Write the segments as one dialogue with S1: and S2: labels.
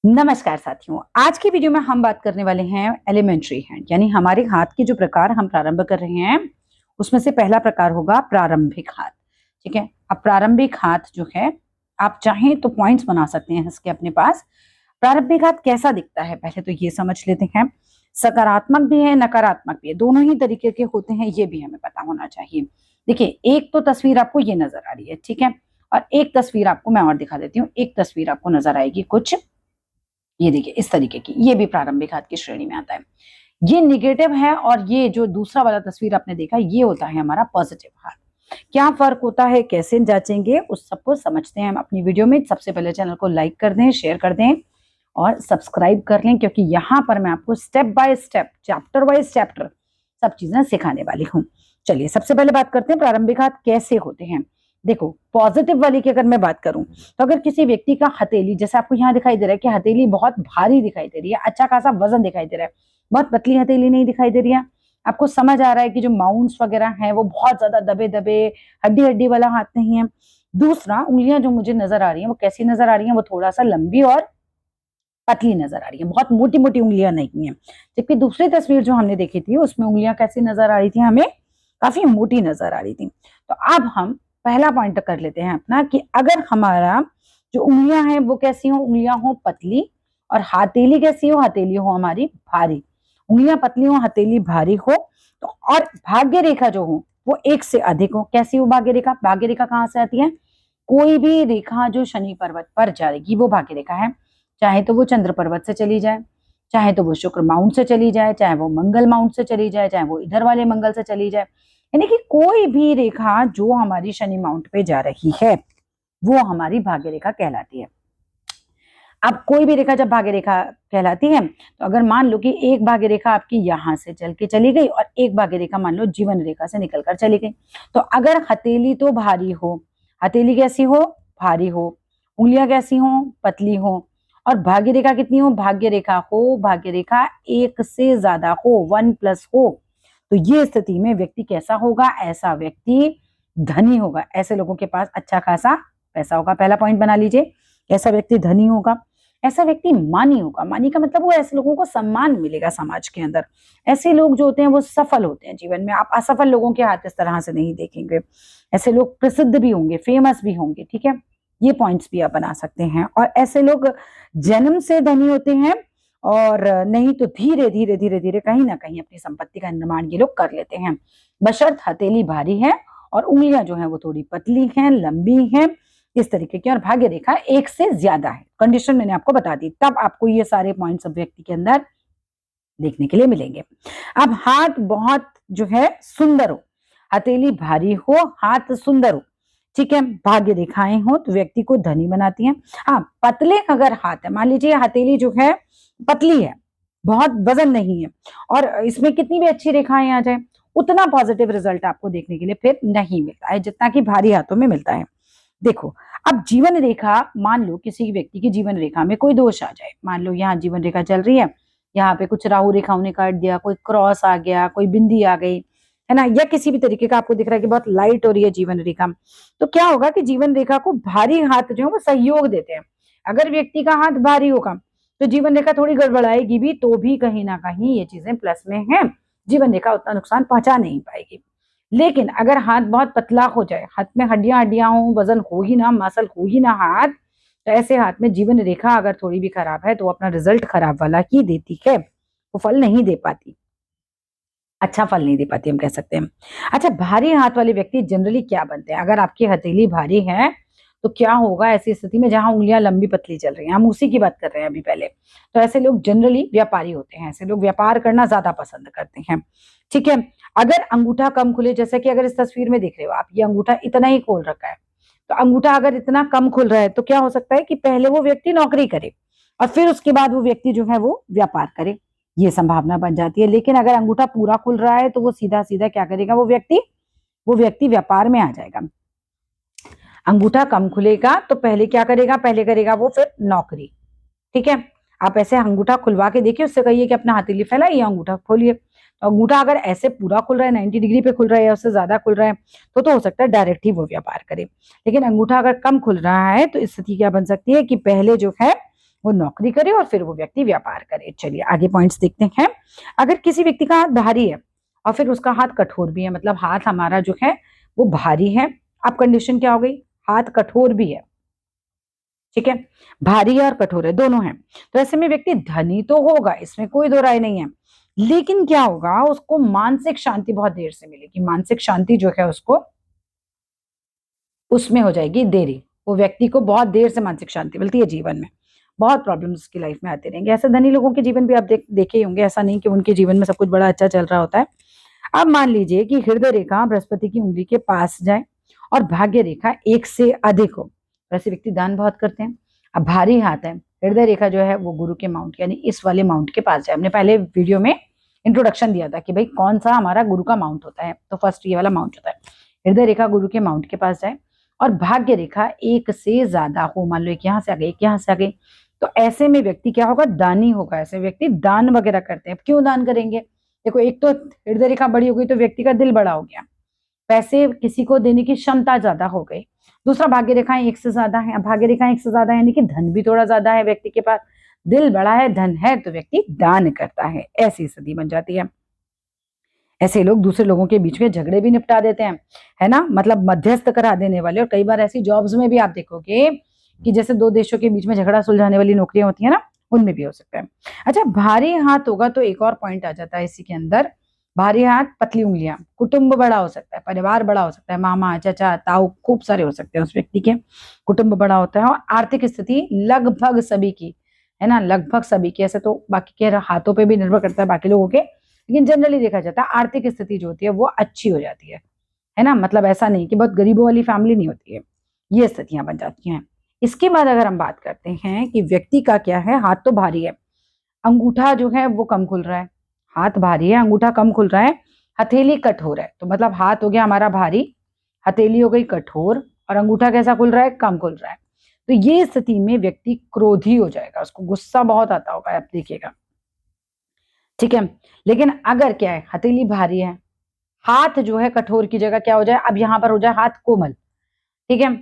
S1: नमस्कार साथियों, आज की वीडियो में हम बात करने वाले हैं एलिमेंट्री हैंड, यानी हमारे हाथ के जो प्रकार हम प्रारंभ कर रहे हैं उसमें से पहला प्रकार होगा प्रारंभिक हाथ। ठीक है, अब प्रारंभिक हाथ जो है आप चाहें तो पॉइंट्स बना सकते हैं इसके अपने पास। प्रारंभिक हाथ कैसा दिखता है पहले तो ये समझ लेते हैं। सकारात्मक भी है, नकारात्मक भी है, दोनों ही तरीके के होते हैं, ये भी हमें पता होना चाहिए। देखिए, एक तो तस्वीर आपको ये नजर आ रही है, ठीक है, और एक तस्वीर आपको मैं और दिखा देती हूँ। एक तस्वीर आपको नजर आएगी कुछ ये देखिए इस तरीके की, ये भी प्रारंभिक हाथ की श्रेणी में आता है। ये निगेटिव है और ये जो दूसरा वाला तस्वीर आपने देखा ये होता है हमारा पॉजिटिव हाथ। क्या फर्क होता है, कैसे जांचेंगे, उस सबको समझते हैं हम अपनी वीडियो में। सबसे पहले चैनल को लाइक कर दें, शेयर कर दें और सब्सक्राइब कर लें, क्योंकि यहाँ पर मैं आपको step by step, chapter wise chapter सब चीजें सिखाने वाली हूँ। चलिए सबसे पहले बात करते हैं प्रारंभिक हाथ कैसे होते हैं। देखो, पॉजिटिव वाली की अगर मैं बात करूं तो अगर किसी व्यक्ति का हथेली, जैसे आपको यहाँ दिखाई दे रहा है कि हथेली बहुत भारी दिखाई दे रही है, अच्छा खासा वजन दिखाई दे रहा है, बहुत पतली हथेली नहीं दिखाई दे रही है, आपको समझ आ रहा है कि जो माउंट्स वगैरह हैं वो बहुत ज्यादा दबे दबे हड्डी हड्डी वाला हाथ नहीं है। दूसरा, उंगलियां जो मुझे नजर आ रही हैं वो कैसी नजर आ रही हैं, वो थोड़ा सा लंबी और पतली नजर आ रही है, बहुत मोटी मोटी उंगलियां नहीं है। जबकि दूसरी तस्वीर जो हमने देखी थी उसमें उंगलियां कैसी नजर आ रही थी, हमें काफी मोटी नजर आ रही थी। तो अब हम पहला पॉइंट कर लेते हैं अपना कि अगर हमारा जो उंगलियां हैं वो कैसी हो, उंगलियां हो पतली और हथेली कैसी हो, हथेली हो हमारी भारी। उंगलियां पतली हो, हथेली भारी हो तो, और भाग्य रेखा जो हो वो एक से अधिक हो। कैसी हो भाग्य रेखा? भाग्य रेखा कहाँ से आती है? कोई भी रेखा जो शनि पर्वत पर जाएगी वो भाग्य रेखा है। चाहे तो वो चंद्र पर्वत से चली जाए, चाहे तो वो शुक्र माउंट से चली जाए, चाहे वो मंगल माउंट से चली जाए, चाहे वो इधर वाले मंगल से चली जाए, यानी कि कोई भी रेखा जो हमारी शनि माउंट पे जा रही है वो हमारी भाग्य रेखा कहलाती है। अब कोई भी रेखा जब भाग्य रेखा कहलाती है तो अगर मान लो कि एक भाग्य रेखा आपकी यहां से चल के चली गई और एक भाग्य रेखा मान लो जीवन रेखा से निकलकर चली गई, तो अगर हथेली तो भारी हो, हथेली कैसी हो? भारी हो, उंगलियां कैसी हो? पतली हो, और भाग्य रेखा कितनी हो? भाग्य रेखा हो, भाग्य रेखा एक से ज्यादा हो, 1+ हो, तो ये स्थिति में व्यक्ति कैसा होगा? ऐसा व्यक्ति धनी होगा, ऐसे लोगों के पास अच्छा खासा पैसा होगा। पहला पॉइंट बना लीजिए, ऐसा व्यक्ति धनी होगा। ऐसा व्यक्ति मानी होगा, मानी का मतलब वो ऐसे लोगों को सम्मान मिलेगा समाज के अंदर। ऐसे लोग जो होते हैं वो सफल होते हैं जीवन में, आप असफल लोगों के हाथ इस तरह से नहीं देखेंगे। ऐसे लोग प्रसिद्ध भी होंगे, फेमस भी होंगे, ठीक है, ये पॉइंट्स भी आप बना सकते हैं। और ऐसे लोग जन्म से धनी होते हैं और नहीं तो धीरे धीरे धीरे धीरे कहीं ना कहीं अपनी संपत्ति का निर्माण ये लोग कर लेते हैं, बशर्त हथेली भारी है और उंगलियां जो है वो थोड़ी पतली हैं, लंबी हैं, इस तरीके की, और भाग्य रेखा एक से ज्यादा है। कंडीशन मैंने आपको बता दी, तब आपको ये सारे पॉइंट्स व्यक्ति के अंदर देखने के लिए मिलेंगे। अब हाथ बहुत जो है सुंदर हो, हथेली भारी हो, हाथ सुंदर हो, ठीक है, भाग्य रेखाएं हो तो व्यक्ति को धनी बनाती हैं। हाँ, पतले अगर हाथ है, मान लीजिए हथेली जो है पतली है, बहुत वजन नहीं है, और इसमें कितनी भी अच्छी रेखाएं आ जाए उतना पॉजिटिव रिजल्ट आपको देखने के लिए फिर नहीं मिलता है जितना कि भारी हाथों में मिलता है। देखो, अब जीवन रेखा, मान लो किसी व्यक्ति की जीवन रेखा में कोई दोष आ जाए, मान लो यहाँ जीवन रेखा चल रही है, यहाँ पे कुछ राहु रेखाओं ने काट दिया, कोई क्रॉस आ गया, कोई बिंदी आ गई, है ना, या किसी भी तरीके का आपको दिख रहा है कि बहुत लाइट हो रही है जीवन रेखा, तो क्या होगा कि जीवन रेखा को भारी हाथ जो है वो सहयोग देते हैं। अगर व्यक्ति का हाथ भारी होगा तो जीवन रेखा थोड़ी गड़बड़ाएगी भी, तो भी कहीं ना कहीं ये चीजें प्लस में है, जीवन रेखा उतना नुकसान पहुंचा नहीं पाएगी। लेकिन अगर हाथ बहुत पतला हो जाए, हाथ में हड्डियां हड्डियां हो, वजन हो ही ना, मसल हो ही ना हाथ, तो ऐसे हाथ में जीवन रेखा अगर थोड़ी भी खराब है तो अपना रिजल्ट खराब वाला ही देती है, वो फल नहीं दे पाती, अच्छा फल नहीं दे पाती हम कह सकते हैं। अच्छा, भारी हाथ वाले व्यक्ति जनरली क्या बनते हैं? अगर आपकी हथेली भारी है तो क्या होगा ऐसी स्थिति में जहां उंगलियां लंबी पतली चल रही हैं, हम उसी की बात कर रहे हैं अभी पहले, तो ऐसे लोग जनरली व्यापारी होते हैं, ऐसे लोग व्यापार करना ज्यादा पसंद करते हैं, ठीक है। अगर अंगूठा कम खुले, जैसे कि अगर इस तस्वीर में देख रहे हो आप, ये अंगूठा इतना ही खोल रखा है, तो अंगूठा अगर इतना कम खुल रहा है तो क्या हो सकता है कि पहले वो व्यक्ति नौकरी करे और फिर उसके बाद वो व्यक्ति जो है वो व्यापार करे, ये संभावना बन जाती है। लेकिन अगर अंगूठा पूरा खुल रहा है तो वो सीधा सीधा क्या करेगा, वो व्यक्ति व्यापार में आ जाएगा। अंगूठा कम खुलेगा तो पहले क्या करेगा, पहले करेगा वो फिर नौकरी, ठीक है। आप ऐसे अंगूठा खुलवा के देखिए, उससे कहिए कि अपना हथेली फैलाइए, अंगूठा खोलिए, तो अंगूठा अगर ऐसे पूरा खुल रहा है, 90 डिग्री पे खुल रहा है या उससे ज्यादा खुल रहा है, तो हो सकता है डायरेक्ट ही वो व्यापार करे। लेकिन अंगूठा अगर कम खुल रहा है तो स्थिति क्या बन सकती है कि पहले जो है वो नौकरी करे और फिर वो व्यक्ति व्यापार करे। चलिए आगे पॉइंट्स देखते हैं। अगर किसी व्यक्ति का हाथ भारी है और फिर उसका हाथ कठोर भी है, मतलब हाथ हमारा जो है वो भारी है, अब कंडीशन क्या हो गई, हाथ कठोर भी है, ठीक है, भारी है और कठोर है, दोनों है, तो ऐसे में व्यक्ति धनी तो होगा, इसमें कोई दो राय नहीं है, लेकिन क्या होगा, उसको मानसिक शांति बहुत देर से मिलेगी। मानसिक शांति जो है उसको उसमें हो जाएगी देरी। वो व्यक्ति को बहुत देर से मानसिक शांति मिलती है जीवन में, बहुत प्रॉब्लम्स उसकी लाइफ में आते रहेंगे। ऐसे धनी लोगों के जीवन भी आप देखे ही होंगे, ऐसा नहीं कि उनके जीवन में सब कुछ बड़ा अच्छा चल रहा होता है। अब मान लीजिए कि हृदय रेखा बृहस्पति की उंगली के पास जाए और भाग्य रेखा एक से अधिक हो, वैसे व्यक्ति दान बहुत करते हैं। अब भारी हाथ है, हृदय रेखा जो है वो गुरु के माउंट यानी इस वाले माउंट के पास जाए। हमने पहले वीडियो में इंट्रोडक्शन दिया था कि भाई कौन सा हमारा गुरु का माउंट होता है, तो फर्स्ट ये वाला माउंट होता है। हृदय रेखा गुरु के माउंट के पास जाए और भाग्य रेखा एक से ज्यादा हो, मान लो एक यहाँ से आ गई, एक यहाँ से आ गई, तो ऐसे में व्यक्ति क्या होगा, दानी होगा। ऐसे व्यक्ति दान वगैरह करते हैं। क्यों दान करेंगे, देखो एक तो हृदय रेखा बड़ी हो गई तो व्यक्ति का दिल बड़ा हो गया, पैसे किसी को देने की क्षमता ज्यादा हो गई। दूसरा भाग्य रेखाएं एक से ज्यादा है, भाग्य रेखाएं एक से ज्यादा है यानी कि धन भी थोड़ा ज्यादा है व्यक्ति के पास, दिल बड़ा है, धन है, तो व्यक्ति दान करता है, ऐसी स्थिति बन जाती है। ऐसे लोग दूसरे लोगों के बीच में झगड़े भी निपटा देते हैं, है ना, मतलब मध्यस्थ करा देने वाले। और कई बार ऐसी जॉब्स में भी आप देखोगे कि जैसे दो देशों के बीच में झगड़ा सुलझाने वाली नौकरियां होती है ना, उनमें भी हो सकता है। अच्छा, भारी हाथ होगा तो एक और पॉइंट आ जाता है इसी के अंदर, भारी हाथ, पतली उंगलियां, कुटुंब बड़ा हो सकता है, परिवार बड़ा हो सकता है, मामा चाचा ताऊ खूब सारे हो सकते हैं उस व्यक्ति के, कुटुंब बड़ा होता है। और आर्थिक स्थिति लगभग सभी की, है ना, लगभग सभी की, ऐसे तो बाकी के हाथों पे भी निर्भर करता है बाकी लोगों के, लेकिन जनरली देखा जाता है आर्थिक स्थिति जो होती है वो अच्छी हो जाती है ना, मतलब ऐसा नहीं कि बहुत गरीबों वाली फैमिली नहीं होती है, ये स्थितियां बन जाती हैं। इसके बाद अगर हम बात करते हैं कि व्यक्ति का क्या है, हाथ तो भारी है, अंगूठा जो है वो कम खुल रहा है, हाथ भारी है, अंगूठा कम खुल रहा है, हथेली कठोर है, तो मतलब हाथ हो गया हमारा भारी, हथेली हो गई कठोर, और अंगूठा कैसा खुल रहा है, कम खुल रहा है। तो ये स्थिति में व्यक्ति क्रोधी हो जाएगा, उसको गुस्सा बहुत आता होगा, आप देखिएगा, ठीक है। लेकिन अगर क्या है, हथेली भारी है, हाथ जो है कठोर की जगह क्या हो जाए, अब यहां पर हो जाए हाथ कोमल, ठीक है।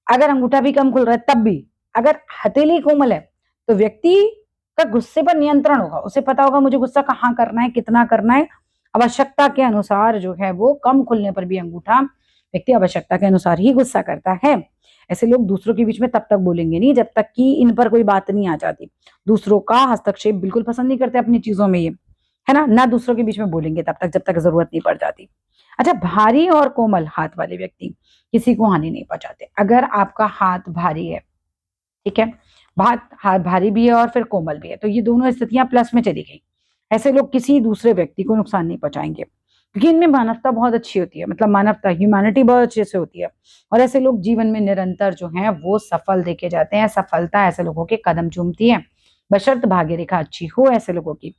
S1: अगर अंगूठा भी कम खुल रहा है तब भी, अगर हथेली कोमल है तो व्यक्ति का गुस्से पर नियंत्रण होगा, उसे पता होगा मुझे गुस्सा कहाँ करना है, कितना करना है, आवश्यकता के अनुसार जो है वो कम खुलने पर भी अंगूठा, व्यक्ति आवश्यकता के अनुसार ही गुस्सा करता है। ऐसे लोग दूसरों के बीच में तब तक बोलेंगे नहीं जब तक कि इन पर कोई बात नहीं आ जाती, दूसरों का हस्तक्षेप बिल्कुल पसंद नहीं करते अपनी चीजों में, ये है ना, ना दूसरों के बीच में बोलेंगे तब तक जब तक जरूरत नहीं पड़ जाती। अच्छा, भारी और कोमल हाथ वाले व्यक्ति किसी को हानि नहीं पहुंचाते। अगर आपका हाथ भारी है, ठीक है, हाथ भारी भी है और फिर कोमल भी है, तो ये दोनों स्थितियां प्लस में चली गई। ऐसे लोग किसी दूसरे व्यक्ति को नुकसान नहीं पहुंचाएंगे क्योंकि इनमें मानवता बहुत अच्छी होती है, मतलब मानवता, ह्यूमैनिटी बहुत अच्छे से होती है। और ऐसे लोग जीवन में निरंतर जो है वो सफल देखे जाते हैं, सफलता ऐसे लोगों के कदम चूमती है, बशर्त भाग्य रेखा अच्छी हो ऐसे लोगों की।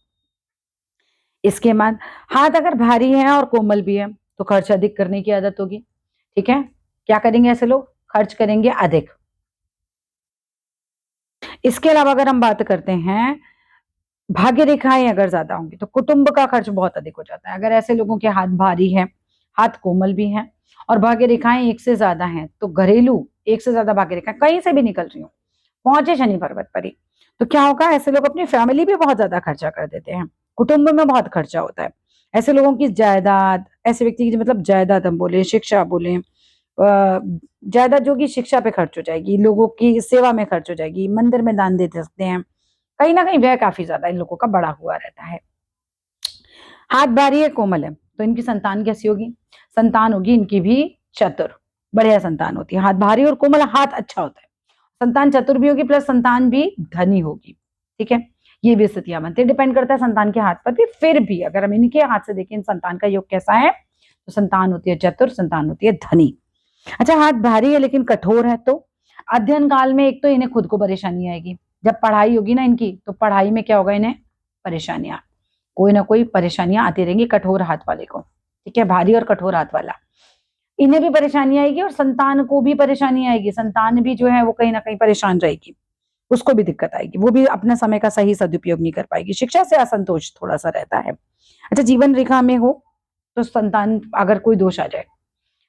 S1: इसके बाद हाथ अगर भारी है और कोमल भी है तो खर्च अधिक करने की आदत होगी, ठीक है। क्या करेंगे ऐसे लोग, खर्च करेंगे अधिक। इसके अलावा अगर हम बात करते हैं, भाग्य रेखाएं अगर ज्यादा होंगी तो कुटुंब का खर्च बहुत अधिक हो जाता है। अगर ऐसे लोगों के हाथ भारी है, हाथ कोमल भी है और भाग्य रेखाएं एक से ज्यादा हैं, तो घरेलू एक से ज्यादा भाग्य रेखाएं कहीं से भी निकल रही हो, पहुंचे शनि पर्वत पर ही, तो क्या होगा, ऐसे लोग अपनी फैमिली पे बहुत ज्यादा खर्चा कर देते हैं, कुटुंब में बहुत खर्चा होता है। ऐसे लोगों की जायदाद, ऐसे व्यक्ति की मतलब जायदाद हम बोले, शिक्षा बोले, जायदाद जो कि शिक्षा पे खर्च हो जाएगी, लोगों की सेवा में खर्च हो जाएगी, मंदिर में दान दे सकते हैं, कहीं ना कहीं व्यय काफी ज्यादा इन लोगों का बढ़ा हुआ रहता है। हाथ भारी है, कोमल है, तो इनकी संतान कैसी होगी, संतान होगी इनकी भी चतुर, बढ़िया संतान होती है। हाथ भारी और कोमल, हाथ अच्छा होता है, संतान चतुर भी होगी प्लस संतान भी धनी होगी, ठीक है। ये भी स्थितियां बनती है, डिपेंड करता है संतान के हाथ पर भी। फिर भी अगर हम इनके हाथ से देखें संतान का योग कैसा है, तो संतान होती है चतुर, संतान होती है धनी। अच्छा, हाथ भारी है लेकिन कठोर है, तो अध्ययन काल में एक तो इन्हें खुद को परेशानी आएगी, जब पढ़ाई होगी ना इनकी, तो पढ़ाई में क्या होगा, इन्हें परेशानियां, कोई ना कोई परेशानियां आती रहेंगी कठोर हाथ वाले को, ठीक है, भारी और कठोर हाथ वाला, इन्हें भी परेशानी आएगी और संतान को भी परेशानी आएगी, संतान भी जो है वो कहीं ना कहीं परेशान रहेगी, उसको भी दिक्कत आएगी, वो भी अपने समय का सही सदुपयोग नहीं कर पाएगी, शिक्षा से असंतोष थोड़ा सा रहता है। अच्छा, जीवन रेखा में हो तो संतान अगर कोई दोष आ जाए,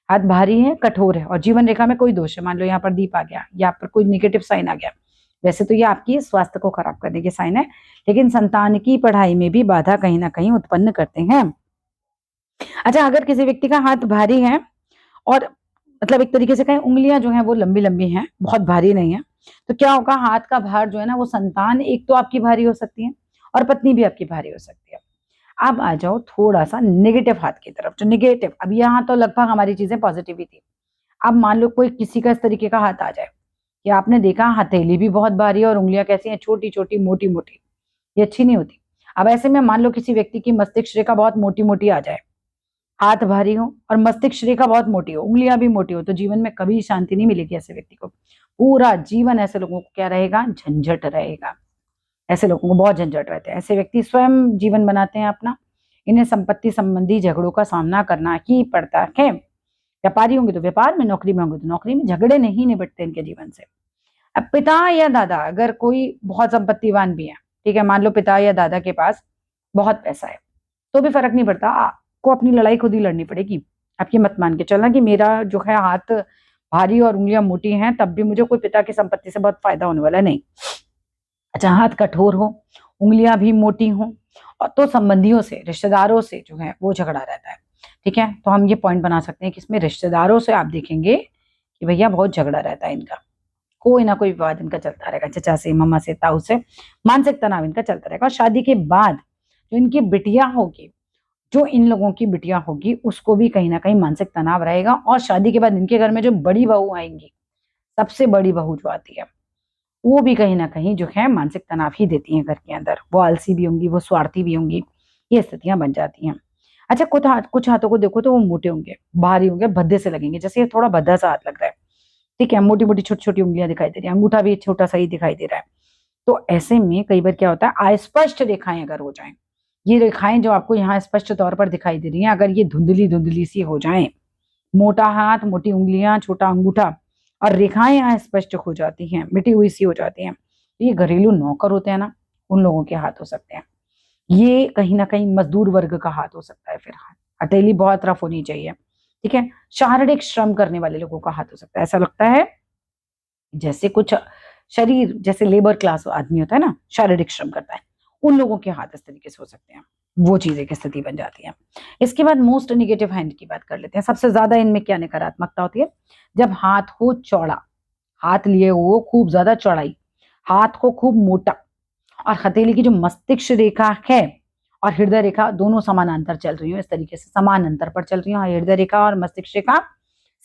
S1: हाथ भारी है, कठोर है और जीवन रेखा में कोई दोष है, मान लो यहाँ पर दीप आ गया, यहाँ पर कोई निगेटिव साइन आ गया, वैसे तो ये आपकी स्वास्थ्य को खराब करने के साइन है, लेकिन संतान की पढ़ाई में भी बाधा कहीं ना कहीं उत्पन्न करते हैं। अच्छा, अगर किसी व्यक्ति का हाथ भारी है और मतलब एक तरीके से कहें उंगलियां जो हैं वो लंबी लंबी हैं, बहुत भारी नहीं है, तो क्या होगा, हाथ का भार जो है ना वो संतान एक तो आपकी भारी हो सकती है और पत्नी भी आपकी भारी हो सकती है। अब आ जाओ थोड़ा सा नेगेटिव हाथ की तरफ, जो नेगेटिव, अब यहाँ तो लगभग हमारी चीजें पॉजिटिव ही थी। अब मान लो कोई किसी का इस तरीके का हाथ आ जाए कि आपने देखा हथेली भी बहुत भारी है और उंगलियां कैसी हैं, छोटी छोटी मोटी मोटी, ये अच्छी नहीं होती। अब ऐसे में मान लो किसी व्यक्ति की मस्तिष्क रेखा बहुत मोटी मोटी आ जाए, हाथ भारी हो और मस्तिष्क रेखा बहुत मोटी हो, उंगलियां भी मोटी हो, तो जीवन में कभी शांति नहीं मिलेगी ऐसे व्यक्ति को। पूरा जीवन ऐसे लोगों को क्या रहेगा, झंझट रहेगा। ऐसे लोगों को बहुत झंझट रहते हैं। ऐसे व्यक्ति स्वयं जीवन बनाते हैं अपना, इन्हें संपत्ति संबंधी झगड़ों का सामना करना ही पड़ता है। व्यापारी होंगे तो व्यापार में, नौकरी में होंगे तो नौकरी में, झगड़े नहीं निपटते इनके जीवन से। अब पिता या दादा अगर कोई बहुत संपत्तिवान भी है, ठीक है, मान लो पिता या दादा के पास बहुत पैसा है, तो भी फर्क नहीं पड़ता, आपको अपनी लड़ाई खुद ही लड़नी पड़ेगी। आप ये मत मान के चलना कि मेरा जो है हाथ भारी और उंगलियां मोटी हैं तब भी मुझे कोई पिता की संपत्ति से बहुत फायदा होने वाला नहीं। अच्छा, हाथ कठोर हो, उंगलियां भी मोटी हो, और तो संबंधियों से, रिश्तेदारों से जो है वो झगड़ा रहता है। ठीक है, तो हम ये पॉइंट बना सकते हैं कि इसमें रिश्तेदारों से आप देखेंगे कि भैया बहुत झगड़ा रहता है इनका, कोई ना कोई विवाद इनका चलता रहेगा, चचा से, मम्मा से, ताऊ से, मानसिक तनाव इनका चलता रहेगा। और शादी के बाद जो इनकी बिटिया होगी, जो इन लोगों की बिटिया होगी, उसको भी कहीं ना कहीं मानसिक तनाव रहेगा। और शादी के बाद इनके घर में जो बड़ी बहू आएंगी, सबसे बड़ी बहू जो आती है, वो भी कहीं ना कहीं जो है मानसिक तनाव ही देती हैं घर के अंदर। वो आलसी भी होंगी, वो स्वार्थी भी होंगी, ये स्थितियां बन जाती हैं। अच्छा, कुछ हाथों को देखो तो वो मोटे होंगे, भारी होंगे, भद्दे से लगेंगे, जैसे ये थोड़ा भद्दा सा हाथ लग रहा है। ठीक है, मोटी मोटी छोटी छोटी उंगलियां दिखाई दे रही है, अंगूठा भी छोटा सा ही दिखाई दे रहा है। तो ऐसे में कई बार क्या होता है, अस्पष्ट रेखाएं अगर हो जाएं, ये रेखाएं जो आपको यहाँ स्पष्ट तौर पर दिखाई दे रही हैं, अगर ये धुंधली धुंधली सी हो जाएं, मोटा हाथ, मोटी उंगलियां, छोटा अंगूठा और रेखाएं यहाँ स्पष्ट हो जाती हैं, मिटी हुई सी हो जाती हैं, तो ये घरेलू नौकर होते हैं ना, उन लोगों के हाथ हो सकते हैं। ये कहीं ना कहीं मजदूर वर्ग का हाथ हो सकता है। फिर हाथ, हथेली बहुत रफ होनी चाहिए। ठीक है, शारीरिक श्रम करने वाले लोगों का हाथ हो सकता है। ऐसा लगता है जैसे कुछ शरीर, जैसे लेबर क्लास आदमी होता है ना, शारीरिक श्रम करता है, उन लोगों के हाथ इस तरीके से हो सकते हैं। वो चीजें की स्थिति बन जाती है। इसके बाद मोस्ट निगेटिव हैंड की बात कर लेते हैं। सबसे ज्यादा इनमें क्या नकारात्मकता होती है, जब हाथ हो चौड़ा, हाथ लिए हो खूब ज्यादा चौड़ाई, हाथ को खूब मोटा, और हथेली की जो मस्तिष्क रेखा है और हृदय रेखा दोनों समानांतर चल रही हो, इस तरीके से समानांतर पर चल रही हो, हृदय रेखा और मस्तिष्क रेखा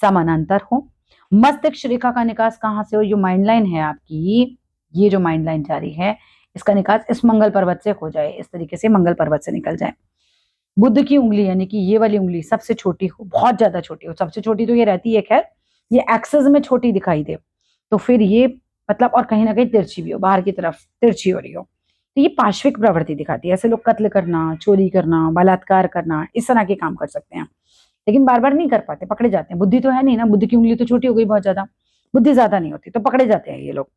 S1: समानांतर हो। मस्तिष्क रेखा का निकास कहाँ से हो, जो माइंड लाइन है आपकी, ये जो माइंड लाइन जा रही है, इसका निकास इस मंगल पर्वत से हो जाए, इस तरीके से मंगल पर्वत से निकल जाए। बुध की उंगली यानी कि ये वाली उंगली सबसे छोटी हो, बहुत ज्यादा छोटी हो, सबसे छोटी तो ये रहती है खैर, ये एक्सेस में छोटी दिखाई दे, तो फिर ये मतलब, और कहीं ना कहीं तिरछी भी हो, बाहर की तरफ तिरछी हो रही हो, तो ये पाश्विक प्रवृत्ति दिखाती है। ऐसे लोग कत्ल करना, चोरी करना, बलात्कार करना, इस तरह के काम कर सकते हैं, लेकिन बार बार नहीं कर पाते, पकड़े जाते हैं। बुद्धि तो है नहीं ना, बुद्धि की उंगली तो छोटी हो गई बहुत ज्यादा, बुद्धि ज्यादा नहीं होती, तो पकड़े जाते हैं ये लोग।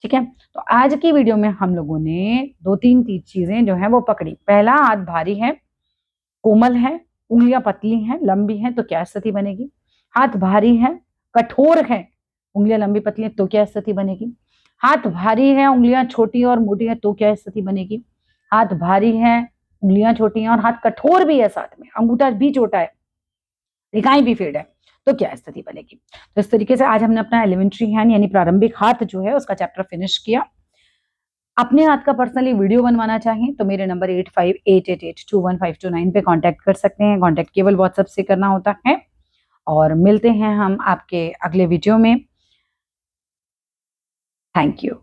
S1: ठीक है, तो आज की वीडियो में हम लोगों ने दो तीन चीजें जो है वो पकड़ी। पहला, हाथ भारी है, कोमल है, उंगलियां पतली हैं, लंबी हैं, तो क्या स्थिति बनेगी। हाथ भारी है, कठोर है, उंगलियां लंबी पतली हैं, तो क्या स्थिति बनेगी। हाथ भारी है, उंगलियां छोटी और मोटी है, तो क्या स्थिति बनेगी। हाथ भारी है, उंगलियां छोटी हैं और हाथ कठोर भी है, साथ में अंगूठा भी छोटा है, रेखाएं भी फेड है, तो क्या स्थिति बनेगी। तो इस तरीके से आज हमने अपना एलिमेंट्री हैंड यानी प्रारंभिक हाथ जो है उसका चैप्टर फिनिश किया। अपने हाथ का पर्सनली वीडियो बनवाना चाहें तो मेरे नंबर 8588821529 पे कांटेक्ट कर सकते हैं। कांटेक्ट केवल व्हाट्सएप से करना होता है। और मिलते हैं हम आपके अगले वीडियो में। Thank you.